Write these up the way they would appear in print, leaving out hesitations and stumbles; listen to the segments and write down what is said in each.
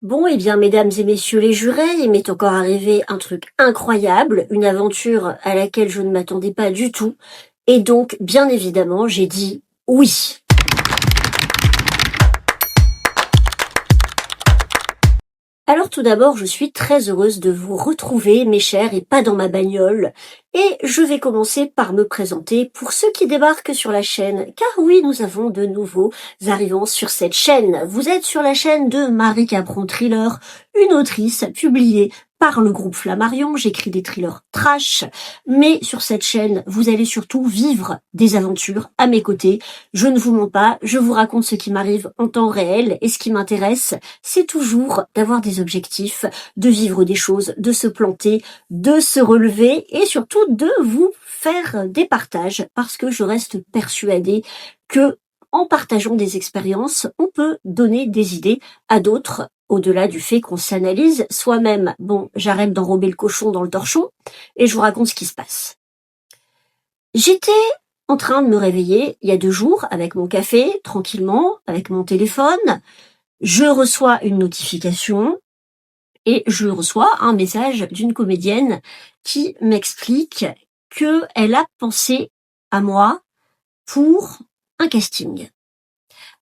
Bon, eh bien, mesdames et messieurs les jurés, il m'est encore arrivé un truc incroyable, une aventure à laquelle je ne m'attendais pas du tout. Et donc, bien évidemment, j'ai dit oui. Alors tout d'abord, je suis très heureuse de vous retrouver, mes chers, et pas dans ma bagnole. Et je vais commencer par me présenter pour ceux qui débarquent sur la chaîne, car oui, nous avons de nouveaux arrivants sur cette chaîne. Vous êtes sur la chaîne de Marie Capron Thriller, une autrice publiée par le groupe Flammarion. J'écris des thrillers trash, mais sur cette chaîne, vous allez surtout vivre des aventures à mes côtés. Je ne vous mens pas, je vous raconte ce qui m'arrive en temps réel, et ce qui m'intéresse, c'est toujours d'avoir des objectifs, de vivre des choses, de se planter, de se relever et surtout de vous faire des partages parce que je reste persuadée que en partageant des expériences, on peut donner des idées à d'autres au-delà du fait qu'on s'analyse soi-même. Bon, j'arrête d'enrober le cochon dans le torchon et je vous raconte ce qui se passe. J'étais en train de me réveiller il y a 2 jours avec mon café, tranquillement, avec mon téléphone. Je reçois une notification et je reçois un message d'une comédienne qui m'explique qu'elle a pensé à moi pour un casting.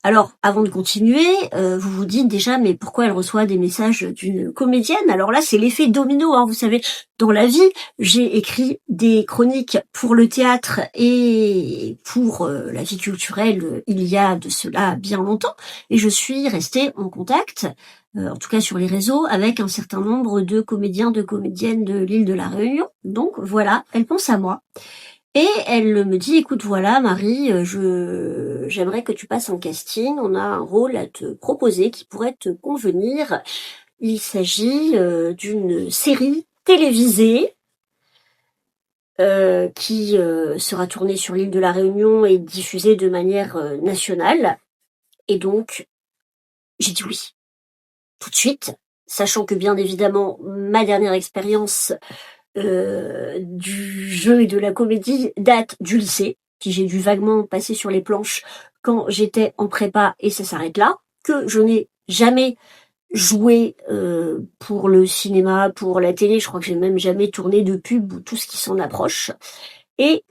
Alors, avant de continuer, vous vous dites déjà, mais pourquoi elle reçoit des messages d'une comédienne? Alors là, c'est l'effet domino, hein, vous savez. Dans la vie, j'ai écrit des chroniques pour le théâtre et pour la vie culturelle il y a de cela bien longtemps, et je suis restée en contact, en tout cas sur les réseaux, avec un certain nombre de comédiens, de comédiennes de l'île de la Réunion. Donc voilà, elle pense à moi. Et elle me dit, écoute, voilà, Marie, j'aimerais que tu passes un casting. On a un rôle à te proposer qui pourrait te convenir. Il s'agit d'une série télévisée qui sera tournée sur l'île de la Réunion et diffusée de manière nationale. Et donc, j'ai dit oui, tout de suite, sachant que bien évidemment, ma dernière expérience du jeu et de la comédie date du lycée, qui j'ai dû vaguement passer sur les planches quand j'étais en prépa, et ça s'arrête là, que je n'ai jamais joué pour le cinéma, pour la télé. Je crois que j'ai même jamais tourné de pub ou tout ce qui s'en approche. Et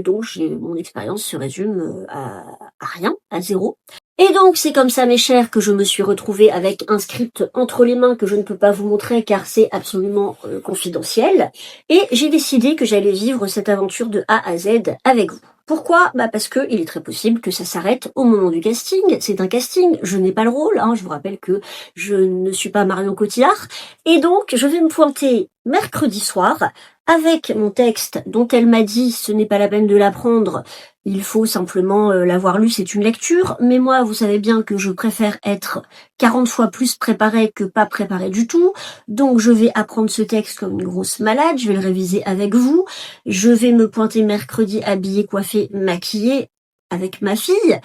donc mon expérience se résume à rien, à zéro. Et donc c'est comme ça, mes chers, que je me suis retrouvée avec un script entre les mains que je ne peux pas vous montrer car c'est absolument confidentiel. Et j'ai décidé que j'allais vivre cette aventure de A à Z avec vous. Pourquoi? Parce que il est très possible que ça s'arrête au moment du casting. C'est un casting, je n'ai pas le rôle, hein. Je vous rappelle que je ne suis pas Marion Cotillard. Et donc je vais me pointer mercredi soir avec mon texte dont elle m'a dit ce n'est pas la peine de l'apprendre, il faut simplement l'avoir lu, c'est une lecture. Mais moi, vous savez bien que je préfère être 40 fois plus préparée que pas préparée du tout. Donc je vais apprendre ce texte comme une grosse malade, je vais le réviser avec vous. Je vais me pointer mercredi habillée, coiffée, maquillée avec ma fille.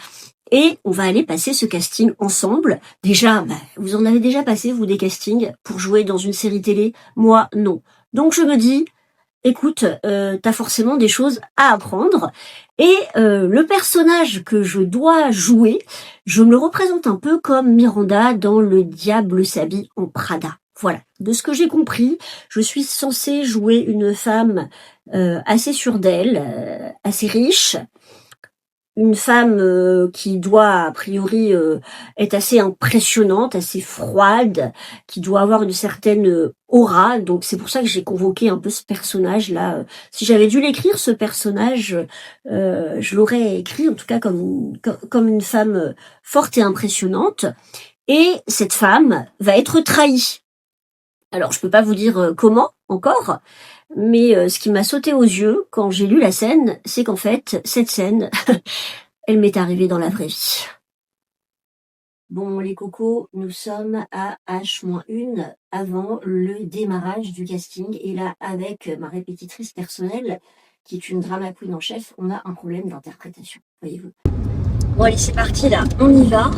Et on va aller passer ce casting ensemble. Déjà, vous en avez déjà passé, vous, des castings pour jouer dans une série télé? Moi, non. Donc je me dis, écoute, t'as forcément des choses à apprendre. Et le personnage que je dois jouer, je me le représente un peu comme Miranda dans Le diable s'habille en Prada. Voilà. De ce que j'ai compris, je suis censée jouer une femme assez sûre d'elle, assez riche, une femme qui doit a priori être assez impressionnante, assez froide, qui doit avoir une certaine aura. Donc c'est pour ça que j'ai convoqué un peu ce personnage là. Si j'avais dû l'écrire, ce personnage, je l'aurais écrit en tout cas comme une femme forte et impressionnante. Et cette femme va être trahie. Alors je peux pas vous dire comment encore, mais ce qui m'a sauté aux yeux quand j'ai lu la scène, c'est qu'en fait, cette scène, elle m'est arrivée dans la vraie vie. Bon, les cocos, nous sommes à H-1 avant le démarrage du casting. Et là, avec ma répétitrice personnelle, qui est une drama queen en chef, on a un problème d'interprétation, voyez-vous. Bon, allez, c'est parti, là, on y va.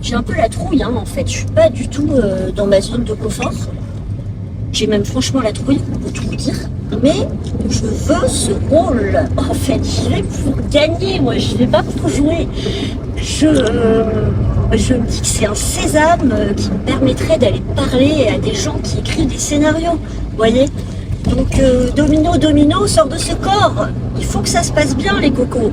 J'ai un peu la trouille, en fait. Je suis pas du tout dans ma zone de confort. J'ai même franchement la trouille, pour tout vous dire. Mais je veux ce rôle. En fait, j'y vais pour gagner, moi. Je vais pas pour jouer. je me dis que c'est un sésame qui me permettrait d'aller parler à des gens qui écrivent des scénarios, vous voyez. Donc domino, domino, sort de ce corps. Il faut que ça se passe bien, les cocos.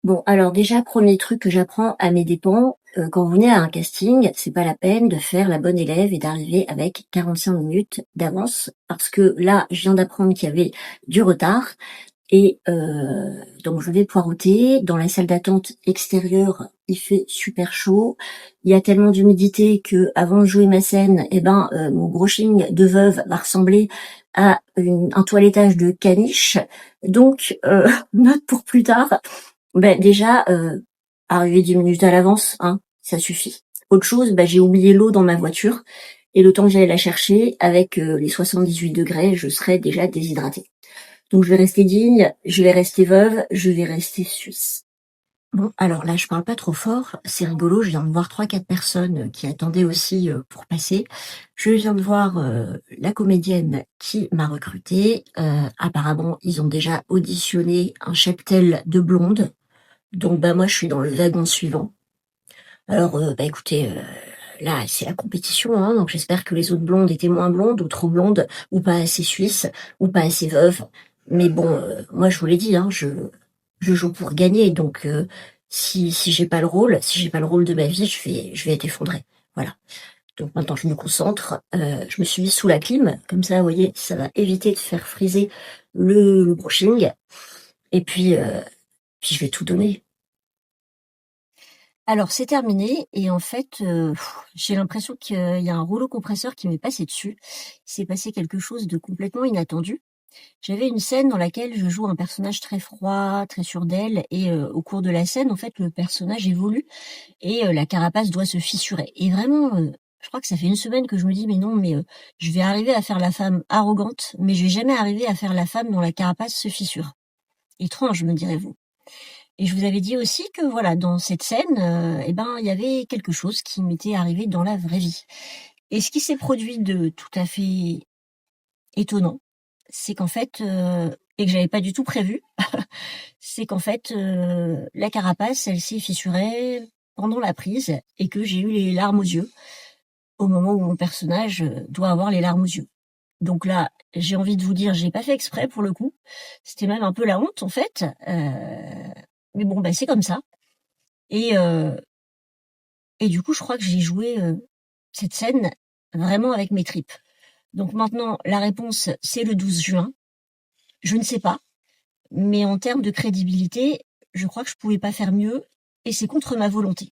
Bon, alors déjà, premier truc que j'apprends à mes dépens, quand vous venez à un casting, c'est pas la peine de faire la bonne élève et d'arriver avec 45 minutes d'avance, parce que là, je viens d'apprendre qu'il y avait du retard, et donc je vais poireauter. Dans la salle d'attente extérieure, il fait super chaud, il y a tellement d'humidité que avant de jouer ma scène, mon brushing de veuve va ressembler à un toilettage de caniche, donc note pour plus tard. Déjà, arriver 10 minutes à l'avance, hein, ça suffit. Autre chose, j'ai oublié l'eau dans ma voiture, et le temps que j'allais la chercher, avec les 78 degrés, je serais déjà déshydratée. Donc je vais rester digne, je vais rester veuve, je vais rester suisse. Bon, alors là, je parle pas trop fort, c'est rigolo, je viens de voir 3-4 personnes qui attendaient aussi pour passer. Je viens de voir la comédienne qui m'a recrutée. Apparemment, ils ont déjà auditionné un cheptel de blondes. Donc moi, je suis dans le wagon suivant. Alors, écoutez, là, c'est la compétition, hein, donc j'espère que les autres blondes étaient moins blondes, ou trop blondes, ou pas assez suisses, ou pas assez veuves. Mais bon, moi, je vous l'ai dit, hein, je joue pour gagner, donc si j'ai pas le rôle, de ma vie, je vais être effondrée. Voilà. Donc maintenant, je me concentre. Je me suis mise sous la clim, comme ça, vous voyez, ça va éviter de faire friser le brushing. Et puis je vais tout donner. Alors c'est terminé et en fait, j'ai l'impression qu'il y a un rouleau compresseur qui m'est passé dessus. Il s'est passé quelque chose de complètement inattendu. J'avais une scène dans laquelle je joue un personnage très froid, très sûr d'elle et au cours de la scène, en fait, le personnage évolue et la carapace doit se fissurer et vraiment, je crois que ça fait une semaine que je me dis: «Mais non, je vais arriver à faire la femme arrogante, mais je vais jamais arriver à faire la femme dont la carapace se fissure». Étrange, me direz-vous? Et je vous avais dit aussi que voilà, dans cette scène, il y avait quelque chose qui m'était arrivé dans la vraie vie. Et ce qui s'est produit de tout à fait étonnant, c'est qu'en fait, et que j'avais pas du tout prévu, c'est qu'en fait, la carapace, elle s'est fissurée pendant la prise et que j'ai eu les larmes aux yeux, au moment où mon personnage, doit avoir les larmes aux yeux. Donc là, j'ai envie de vous dire, j'ai pas fait exprès pour le coup. C'était même un peu la honte en fait, mais bon, c'est comme ça. Et du coup, je crois que j'ai joué cette scène vraiment avec mes tripes. Donc maintenant, la réponse, c'est le 12 juin. Je ne sais pas, mais en termes de crédibilité, je crois que je pouvais pas faire mieux, et c'est contre ma volonté.